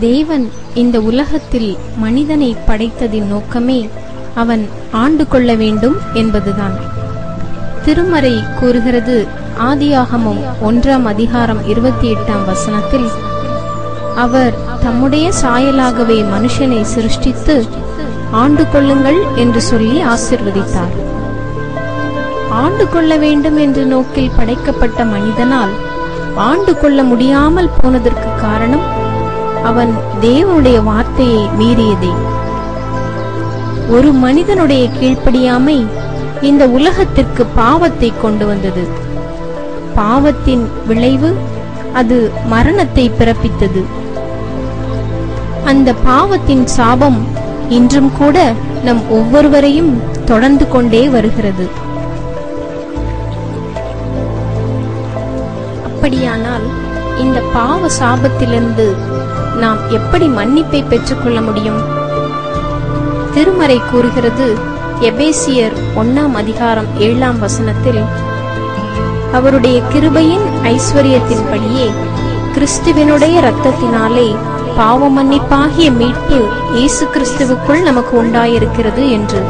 தேவன் இந்த உலகத்தில் மனிதனை படைத்ததின் நோக்கமே அவன் ஆண்டு கொள்ள வேண்டும் என்பதுதான். திருமறை கூறுகிறது, ஆதியாகமம் 1 அதிகாரம் 28 அவர் தம்முடைய சாயலாகவே மனுஷனை சிருஷ்டித்து ஆண்டு கொள்ளுங்கள் என்று சொல்லி ஆசீர்வதித்தார். ஆண்டு கொள்ள வேண்டும் என்ற நோக்கில் படைக்கப்பட்ட மனிதனால் ஆண்டு கொள்ள முடியாமல் போனதற்கு காரணம் அவன் தேவனுடைய வார்த்தையை மீறியதே. ஒரு மனிதனுடைய கீழ்ப்படியாமை இந்த உலகத்திற்கு பாவத்தை கொண்டு வந்தது. பாவத்தின் விளைவு அது மரணத்தை பிறப்பித்தது. அந்த பாவத்தின் சாபம் இன்றும் கூட நம் ஒவ்வொருவரையும் தொடர்ந்து கொண்டே வருகிறது. அப்படியானால் இந்த பாவ சாபத்திலிருந்து நாம் எப்படி மன்னிப்பை பெற்றுக்கொள்ள முடியும்? திருமறை கூறுகிறது, எபேசியர் 1 அதிகாரம் 7 அவருடைய கிருபையின் ஐஸ்வரியத்தின்படியே கிறிஸ்துவினுடைய இரத்தத்தினாலே பாவ மன்னிப்பாகிய மீட்பு இயேசு கிறிஸ்துவுக்குள் நமக்கு உண்டாயிருக்கிறது என்று.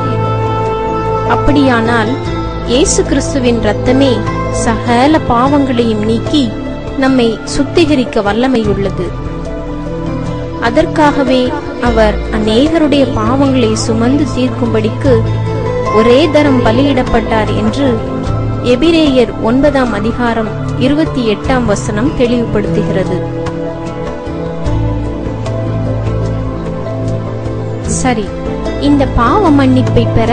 அப்படியானால் இயேசு கிறிஸ்துவின் இரத்தமே சகல பாவங்களையும் நீக்கி நம்மை சுத்திகரிக்க வல்லமையுள்ளது. அதற்காகவே அவர் அநேகருடைய பாவங்களை சுமந்து தீர்க்கும்படிக்கு ஒரே தரம் பலியிடப்பட்டார் என்று எபிரேயர் 9 அதிகாரம் 28 தெளிவுபடுத்துகிறது. சரி, இந்த பாவ மன்னிப்பை பெற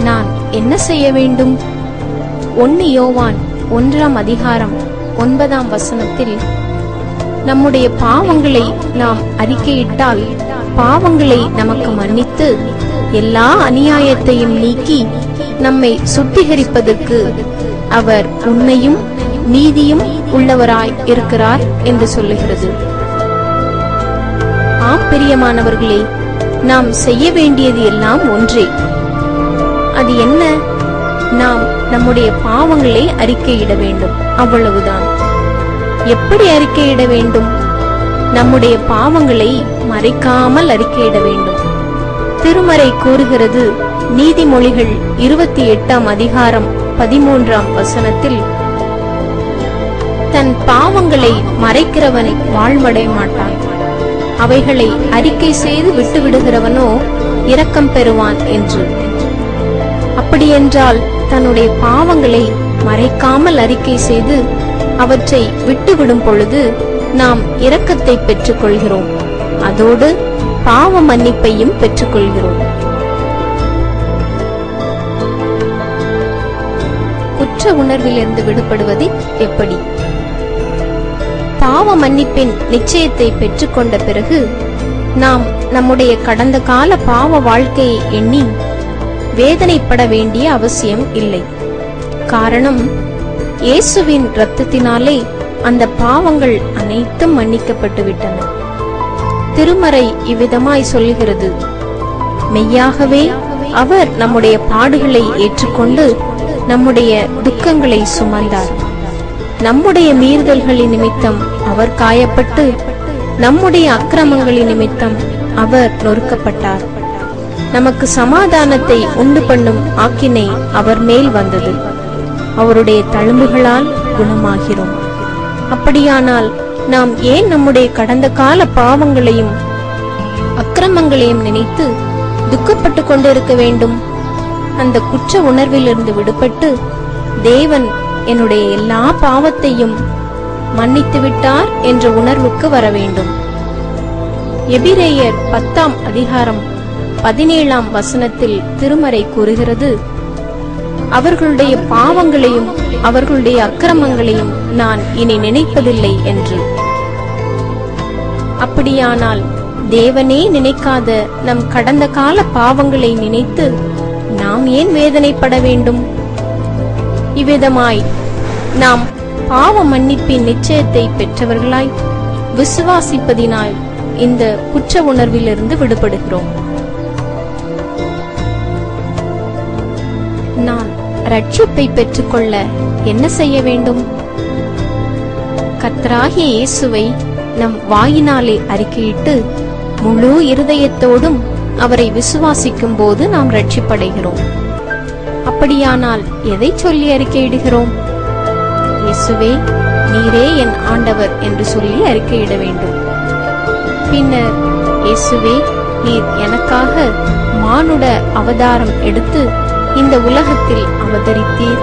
நான் என்ன செய்ய வேண்டும்? 1 யோவான் 1 அதிகாரம் 9 நம்முடைய பாவங்களை நாம் அறிக்கையிட்டால் பாவங்களை நமக்கு மன்னித்து எல்லா அநியாயத்தையும் நீக்கி நம்மை சுத்திகரிப்பதற்கு அவர் உண்மையும் நீதியும் உள்ளவராய் இருக்கிறார் என்று சொல்லுகிறது. ஆம் பிரியமானவர்களே, நாம் செய்ய வேண்டியது எல்லாம் ஒன்றே. அது என்ன? நாம் நம்முடைய பாவங்களை அறிக்கையிட வேண்டும், அவ்வளவுதான். எப்படி அறிக்கையிட வேண்டும்? நம்முடைய பாவங்களை மறைக்காமல் அறிக்கையிட வேண்டும். திருமறை கூறுகிறது, நீதிமொழிகள் 28 அதிகாரம் 13 தன் பாவங்களை மறைக்கிறவன் வாழ்வடைய மாட்டான், அவைகளை அறிக்கை செய்து விட்டுவிடுகிறவனோ இரக்கம் பெறுவான் என்று. அப்படியென்றால் தன்னுடைய பாவங்களை மறைக்காமல் அறிக்கை செய்து அவற்றை விட்டுவிடும் பொழுது நாம் இரக்கத்தை பெற்றுக் கொள்கிறோம், அதோடு பாவ மன்னிப்பையும் பெற்றுக்கொள்கிறோம். குற்ற உணர்விலிருந்து விடுபடுவது எப்படி? பாவ மன்னிப்பின் நிச்சயத்தை பெற்றுக்கொண்ட பிறகு நாம் நம்முடைய கடந்த கால பாவ வாழ்க்கையை எண்ணி வேதனைப்பட வேண்டிய அவசியம் இல்லை. காரணம், இயேசுவின் இரத்தத்தினாலே அந்த பாவங்கள் அனைத்தும் மன்னிக்கப்பட்டு விட்டன. திருமறை இவ்விதமாய் சொல்லுகிறது, மெய்யாகவே அவர் நம்முடைய பாடுகளை ஏற்றுக்கொண்டு நம்முடைய துக்கங்களை சுமந்தார். நம்முடைய மீறுதல்களின் நிமித்தம் அவர் காயப்பட்டு நம்முடைய அக்கிரமங்களின் நிமித்தம் அவர் நொறுக்கப்பட்டார். நமக்கு சமாதானத்தை உண்டு பண்ணும் ஆக்கினை அவர் மேல் வந்தது. அவருடைய தழும்புகளால் குணமாகிறோம். அப்படியானால் நாம் ஏன் நம்முடைய கடந்த கால பாவங்களையும் அக்கிரமங்களையும் நினைத்து துக்கப்பட்டு கொண்டிருக்க வேண்டும்? அந்த குற்ற உணர்விலிருந்து விடுபட்டு தேவன் என்னுடைய எல்லா பாவத்தையும் மன்னித்து விட்டார் என்ற உணர்வுக்கு வர வேண்டும். எபிரேயர் 10 அதிகாரம் 17 திருமறை கூறுகிறது, அவர்களுடைய பாவங்களையும் அவர்களுடைய அக்கிரமங்களையும் நான் இனி நினைப்பதில்லை என்று. அப்படியானால் தேவனே நினைக்காத நம் கடந்த கால பாவங்களை நினைத்து நாம் ஏன் வேதனைப்பட வேண்டும்? இவ்விதமாய் நாம் பாவ மன்னிப்பின் நிச்சயத்தை பெற்றவர்களாய் விசுவாசிப்பதினால் இந்த குற்ற உணர்விலிருந்து விடுபடுகிறோம். நான் ரட்சிப்பை பெற்றுக்கொள்ள என்ன செய்ய வேண்டும்? கர்த்தராகிய இயேசுவை நம் வாயினாலே அறிக்கையிட்டு முழு இருதயத்தோடும் அவரை விசுவாசிக்கும் போது நாம் ரட்சிப்படைகிறோம். அப்படியானால் எதை சொல்லி அறிக்கையிடுகிறோம்? இயேசுவே, நீரே என் ஆண்டவர் என்று சொல்லி அறிக்கையிட வேண்டும். பின்னர், இயேசுவே, நீர் எனக்காக மானுட அவதாரம் எடுத்து இந்த உலகத்தில் அவதரித்தீர்,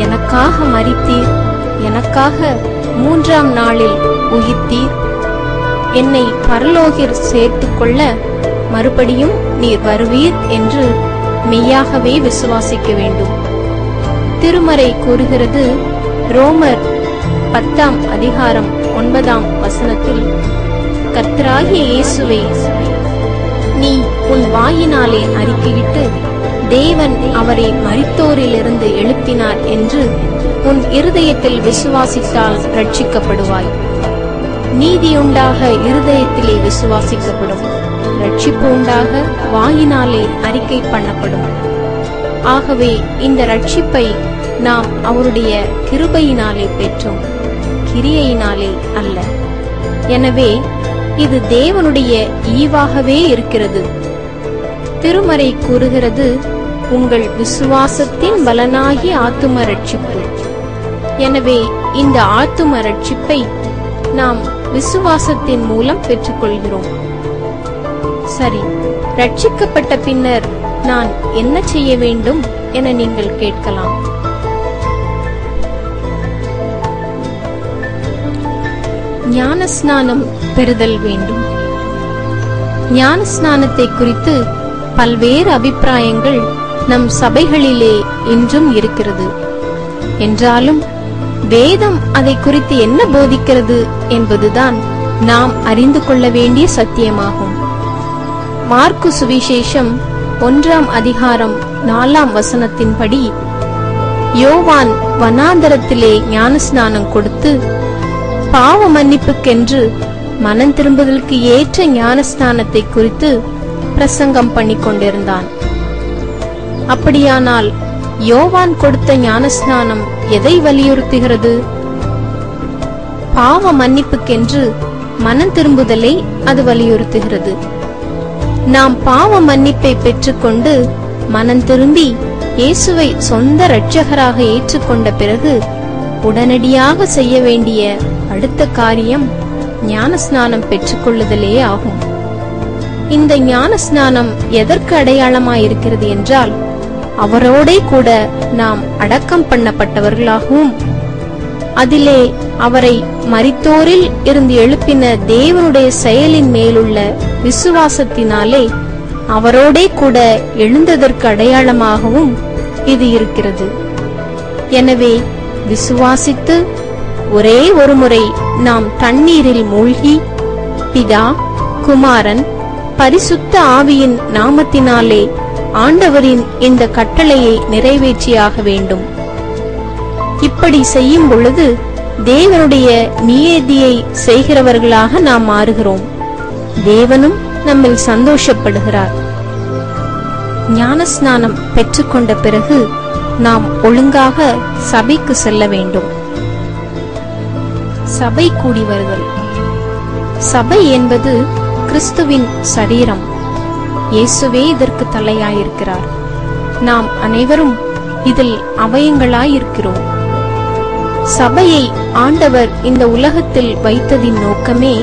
எனக்காக மரித்தீர், எனக்காக 3ஆம் நாளில் உயிர்த்தீர், என்னை பரலோகில் சேர்த்துக்கொள்ள மறுபடியும் நீர் வருவீர் என்று மெய்யாகவே விசுவாசிக்க வேண்டும். திருமறை கூறுகிறது, ரோமர் 10ஆம் அதிகாரம் 9ஆம் வசனத்தில், கர்த்தராகிய இயேசுவை நீ உன் வாயினாலே அறிக்கையிட்டு தேவன் அவரை மரித்தோரிலிருந்து எழுப்பினார் என்று உன் இருதயத்தில் விசுவாசித்தால் ரட்சிக்கப்படுவாய். நீதியுண்டாக இருதயத்திலே விசுவாசிக்கப்படும், ரட்சிப்பு உண்டாக வாயினாலே அறிக்கை பண்ணப்படும். ஆகவே இந்த ரட்சிப்பை நாம் அவருடைய கிருபையினாலே பெற்றோம், கிரியையினாலே அல்ல. எனவே இது தேவனுடைய ஈவாகவே இருக்கிறது. திருமறை கூறுகிறது, உங்கள் விசுவாசத்தின் பலனாகிய ஆத்தும ரட்சிப்பு. எனவே இந்த ஆத்தும ரட்சிப்பை நாம் விசுவாசத்தின் மூலம் பெற்றுக்கொள்கிறோம். சரி, ரட்சிக்கப்பட்ட பின்னர் நான் என்ன செய்ய வேண்டும் என நீங்கள் கேட்கலாம். ஞானஸ்நானம் பெறுதல் வேண்டும். ஞானஸ்நானத்தை குறித்து பல்வேறு அபிப்பிராயங்கள் நம் சபைகளிலே இன்றும் இருக்கிறது. என்றாலும் வேதம் அதை குறித்து என்ன போதிக்கிறது என்பதுதான் நாம் அறிந்து கொள்ள வேண்டிய சத்தியமாகும். மார்க்கு சுவிசேஷம் 1ஆம் அதிகாரம் 4ஆம் வசனத்தின்படி, யோவான் வனாந்தரத்திலே ஞானஸ்நானம் கொடுத்து பாவ மன்னிப்புக்கென்று மனம் திரும்புதலுக்கு ஏற்ற ஞானஸ்நானத்தை குறித்து பிரசங்கம் பண்ணிக் கொண்டிருந்தான். அப்படியானால் யோவான் கொடுத்த ஞானஸ்நானம் எதை வலியுறுத்துகிறது? பாவ மன்னிப்புக்கென்று மனம் திரும்புதலை அது வலியுறுத்துகிறது. நாம் பாவ மன்னிப்பை பெற்றுக்கொண்டு மனம் திரும்பி இயேசுவை சொந்த இரட்சகராக ஏற்றுக்கொண்ட பிறகு உடனடியாக செய்ய வேண்டிய அடுத்த காரியம் ஞானஸ்நானம் பெற்றுக்கொள்ளுதலே ஆகும். இந்த ஞானஸ்நானம் எதற்கு அடையாளமாயிருக்கிறது என்றால், அவரோடே கூட நாம் அடக்கம் பண்ணப்பட்டவர்களாகவும் அதிலே அவரை மரித்தோரில் இருந்து எழுப்பின தேவனுடைய செயலின் மேலுள்ள விசுவாசத்தினாலே அவரோடே கூட எழுந்ததற்கு அடையாளமாகவும் இது இருக்கிறது. எனவே விசுவாசித்து ஒரே ஒரு முறை நாம் தண்ணீரில் மூழ்கி பிதா, குமாரன், பரிசுத்த ஆவியின் நாமத்தினாலே ஆண்டவரின் இந்த கட்டளையை நிறைவேற்றியாக வேண்டும். இப்படி செய்யும் பொழுது தேவனுடைய நியதியை செய்கிறவர்களாக நாம் மாறுகிறோம். தேவனும் நம்மில் சந்தோஷப்படுகிறார். ஞானஸ்நானம் பெற்றுக்கொண்ட பிறகு நாம் ஒழுங்காக சபைக்கு செல்ல வேண்டும். சபை கூடி வருதல். சபை என்பது கிறிஸ்துவின் சரீரம். இயேசுவே இதற்கு தலையாயிருக்கிறார். நாம் அனைவரும் இதில் அவயங்களாயிருக்கிறோம். சபையை ஆண்டவர் இந்த உலகத்தில் வைத்ததின் நோக்கமே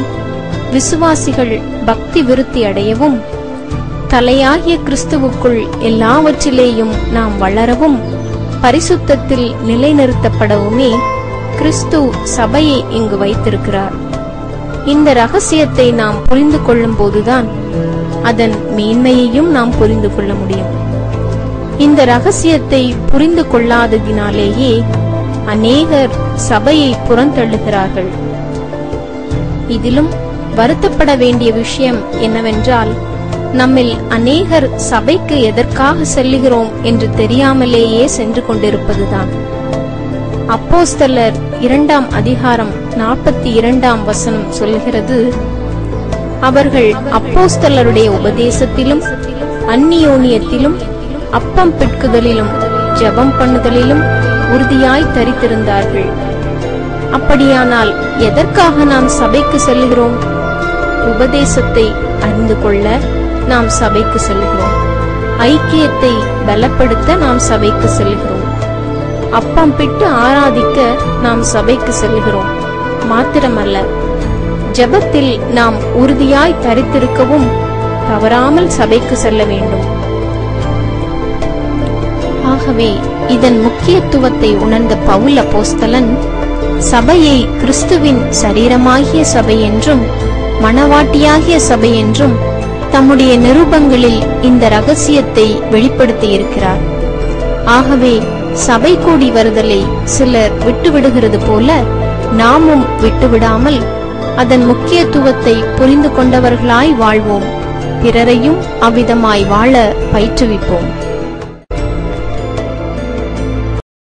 விசுவாசிகள் பக்தி விருத்தி அடையவும், தலையாகிய கிறிஸ்துவுக்குள் எல்லாவற்றிலேயும் நாம் வளரவும், பரிசுத்தத்தில் நிலைநிறுத்தப்படவுமே கிறிஸ்து சபையை இங்கு வைத்திருக்கிறார். இந்த ரகசியத்தை நாம் புரிந்து கொள்ளும் போதுதான் அதன் மேன்மையையும் நாம் புரிந்து கொள்ள முடியும். இந்த ரகசியத்தை புரிந்து கொள்ளாததினாலேயே அநேகர் சபையை புறந்தள்ளுகிறார்கள். இதிலும் வருத்தப்பட வேண்டிய விஷயம் என்னவென்றால், நம்மில் அநேகர் சபைக்கு எதற்காக செல்லுகிறோம் என்று தெரியாமலேயே சென்று கொண்டிருப்பதுதான். அப்போஸ்தலர் 2ஆம் அதிகாரம் 42ஆம் வசனம் சொல்கிறது, அவர்கள் அப்போஸ்தலருடைய உபதேசத்திலும் அந்நியோனியத்திலும் அப்பம் பிட்குதலிலும் ஜெபம் பண்ணுதலிலும் உறுதியாய் தரித்திருந்தார்கள். அப்படியானால் எதற்காக நாம் சபைக்கு செல்கிறோம்? உபதேசத்தை அறிந்து கொள்ள நாம் சபைக்கு செல்கிறோம். ஐக்கியத்தை பலப்படுத்த நாம் சபைக்கு செல்கிறோம். அப்பம் பிட்டு ஆராதிக்க நாம் சபைக்கு செல்கிறோம். மாத்திரமல்ல, ஜெபத்தில் நாம் உறுதியாய் தரித்திருக்கவும் தவறாமல் சபைக்கு செல்ல வேண்டும். ஆகவே இதன் முக்கியத்துவத்தை உணர்ந்த பவுல் அப்போஸ்தலன் சபையை கிறிஸ்துவின் சரீரமாகிய சபை என்றும் மணவாட்டியாகிய சபை என்றும் தம்முடைய நிருபங்களில் இந்த ரகசியத்தை வெளிப்படுத்தியிருக்கிறார். ஆகவே சபை கூடி வருதலை சிலர் விட்டுவிடுகிறது போல நாமும் விட்டுவிடாமல் அதன் முக்கியத்துவத்தை புரிந்து கொண்டவர்களாய் வாழ்வோம். பிறரையும் அவ்விதமாய் வாழ பயிற்றுவிப்போம்.